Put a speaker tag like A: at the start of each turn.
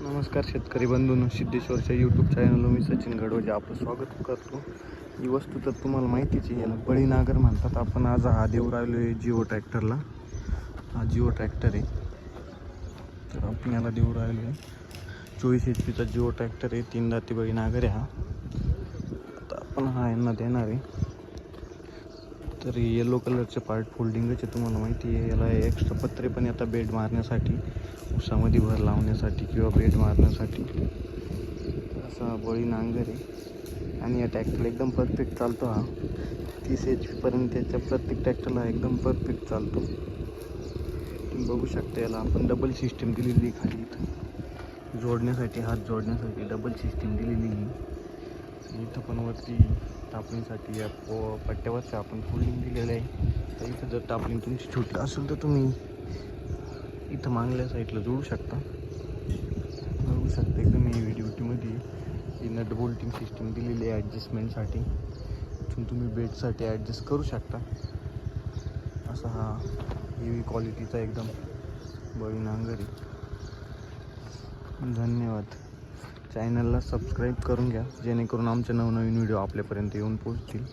A: नमस्कार शेतकरी बंधूंनो, सिद्धेश्वरच्या यूट्यूब चॅनलवर मी सचिन गडवजे आपलं स्वागत करतो. ही वस्तू तर तुम्हाला माहितीच आहे, याला बळी नागर म्हणतात. आपण आज हा देऊ राहिलो आहे जिओ ट्रॅक्टरला. हा जिओ ट्रॅक्टर आहे, तर आपण याला देऊ राहिलो आहे. 24 HP जिओ ट्रॅक्टर आहे, 3 दाती बळी नागर आहे हा. आता आपण हा यांना देणार आहे. तर येलो कलरचे पार्ट फोल्डिंगचे तुम्हाला माहिती आहे. याला एक्स्ट्रा पत्रे पण आता बेड मारण्यासाठी, उसामध्ये भर लावण्यासाठी किंवा बेड मारण्यासाठी. असा बळी नांगर आहे आणि या ट्रॅक्टरला एकदम परफेक्ट चालतो. हा 30 HP पर्यंत त्याच्या प्रत्येक ट्रॅक्टरला एकदम परफेक्ट चालतो. तुम्ही बघू शकता, याला आपण डबल सिस्टीम दिलेली खाली इथं जोडण्यासाठी, हात जोडण्यासाठी डबल सिस्टीम दिलेली आहे. इथं पण वरती टापणीसाठी या पट्ट्यावरचं आपण फोल्डिंग दिलेलं आहे. तर इथं जर टापणी तुमची छोटी असेल तर तुम्ही इथं मागल्या साईडला जोडू शकता. बघू शकता एकदम ही व्हिडिओटीमध्ये ही नट बोल्टिंग सिस्टीम दिलेली आहे ॲडजस्टमेंटसाठी. इथून तुम्ही बेडसाठी ॲडजस्ट करू शकता. असा हा हेवी क्वालिटीचा एकदम बळी नांगर आहे. धन्यवाद. चॅनलला सबस्क्राईब करून घ्या, जेणेकरून आमचे नवनवीन व्हिडिओ आपल्यापर्यंत येऊन पोहोचतील.